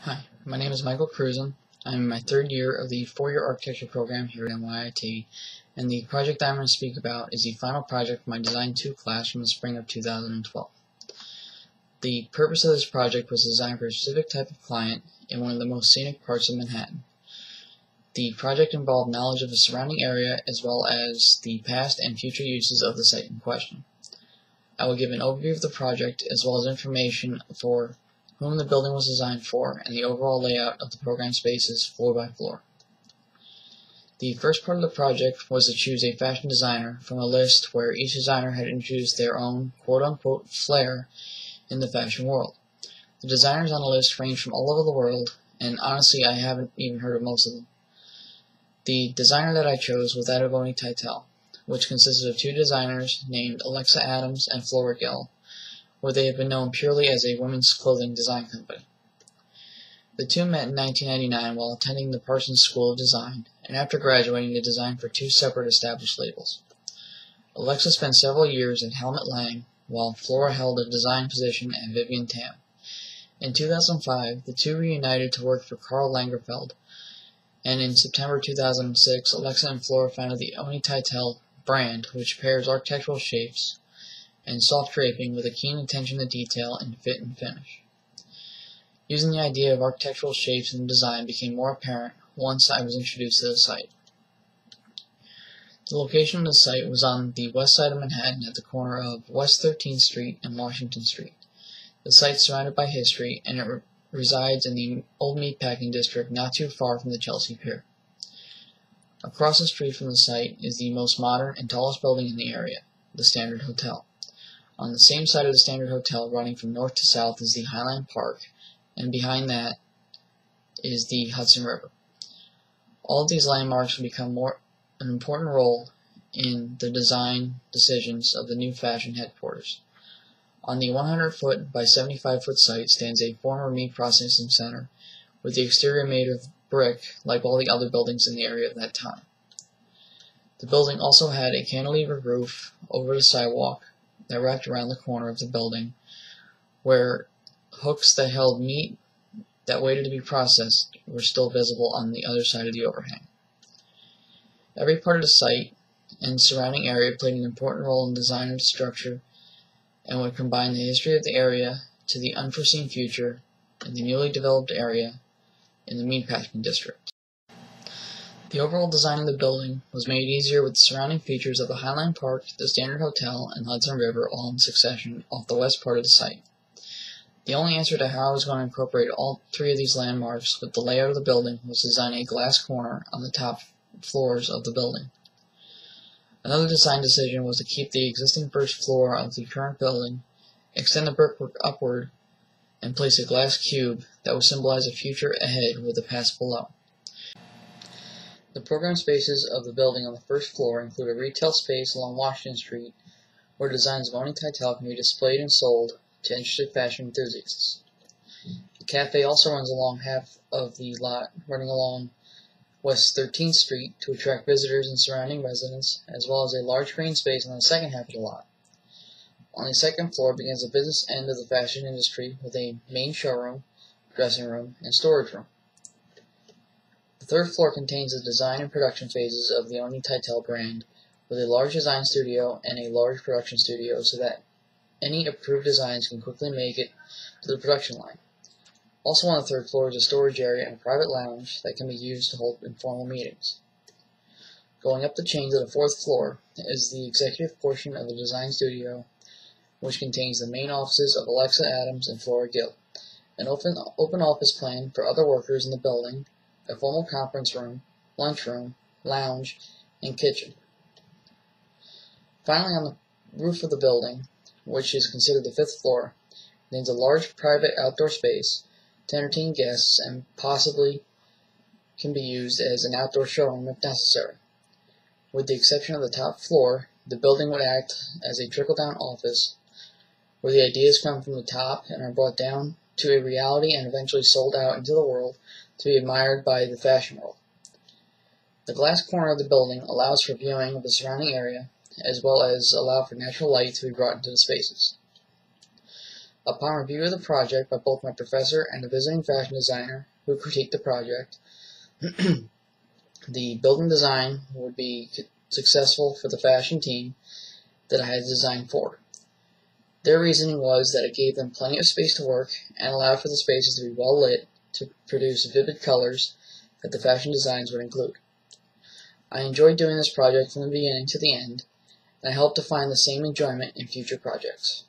Hi, my name is Michael Cruzen. I'm in my third year of the four-year architecture program here at NYIT, and the project I'm going to speak about is the final project for my Design 2 class from the spring of 2012. The purpose of this project was designed for a specific type of client in one of the most scenic parts of Manhattan. The project involved knowledge of the surrounding area as well as the past and future uses of the site in question. I will give an overview of the project as well as information for whom the building was designed for, and the overall layout of the program spaces floor by floor. The first part of the project was to choose a fashion designer from a list where each designer had introduced their own quote-unquote flair in the fashion world. The designers on the list ranged from all over the world, and honestly I haven't even heard of most of them. The designer that I chose was that of Oni Teitel, which consisted of two designers named Alexa Adams and Flora Gill, where they have been known purely as a women's clothing design company. The two met in 1999 while attending the Parsons School of Design, and after graduating they designed for two separate established labels. Alexa spent several years at Helmut Lang, while Flora held a design position at Vivian Tam. In 2005, the two reunited to work for Karl Lagerfeld, and in September 2006, Alexa and Flora founded the Oni Teitel brand, which pairs architectural shapes and soft draping with a keen attention to detail in fit and finish. Using the idea of architectural shapes and design became more apparent once I was introduced to the site. The location of the site was on the west side of Manhattan at the corner of West 13th Street and Washington Street. The site is surrounded by history, and it resides in the old meatpacking district not too far from the Chelsea Pier. Across the street from the site is the most modern and tallest building in the area, the Standard Hotel. On the same side of the Standard Hotel, running from north to south, is the Highland Park, and behind that is the Hudson River. All of these landmarks will become an important role in the design decisions of the new fashion headquarters. On the 100-foot by 75-foot site stands a former meat processing center, with the exterior made of brick like all the other buildings in the area at that time. The building also had a cantilever roof over the sidewalk that wrapped around the corner of the building, where hooks that held meat that waited to be processed were still visible on the other side of the overhang. Every part of the site and surrounding area played an important role in the design of the structure and would combine the history of the area to the unforeseen future in the newly developed area in the meatpacking district. The overall design of the building was made easier with the surrounding features of the Highland Park, the Standard Hotel, and Hudson River all in succession off the west part of the site. The only answer to how I was going to incorporate all three of these landmarks with the layout of the building was to design a glass corner on the top floors of the building. Another design decision was to keep the existing first floor of the current building, extend the brickwork upward, and place a glass cube that would symbolize a future ahead with the past below. The program spaces of the building on the first floor include a retail space along Washington Street where designs of Oni Teitel can be displayed and sold to interested fashion enthusiasts. The cafe also runs along half of the lot, running along West 13th Street to attract visitors and surrounding residents, as well as a large green space on the second half of the lot. On the second floor begins the business end of the fashion industry with a main showroom, dressing room, and storage room. The third floor contains the design and production phases of the Oni Teitel brand, with a large design studio and a large production studio so that any approved designs can quickly make it to the production line. Also on the third floor is a storage area and a private lounge that can be used to hold informal meetings. Going up the chain to the fourth floor is the executive portion of the design studio, which contains the main offices of Alexa Adams and Flora Gill, an open office plan for other workers in the building, a formal conference room, lunchroom, lounge, and kitchen. Finally, on the roof of the building, which is considered the fifth floor, contains a large private outdoor space to entertain guests and possibly can be used as an outdoor showroom if necessary. With the exception of the top floor, the building would act as a trickle-down office where the ideas come from the top and are brought down to a reality and eventually sold out into the world to be admired by the fashion world. The glass corner of the building allows for viewing of the surrounding area, as well as allow for natural light to be brought into the spaces. Upon review of the project by both my professor and a visiting fashion designer who critiqued the project, the building design would be successful for the fashion team that I had designed for. Their reasoning was that it gave them plenty of space to work and allowed for the spaces to be well lit to produce vivid colors that the fashion designs would include. I enjoyed doing this project from the beginning to the end, and I hope to find the same enjoyment in future projects.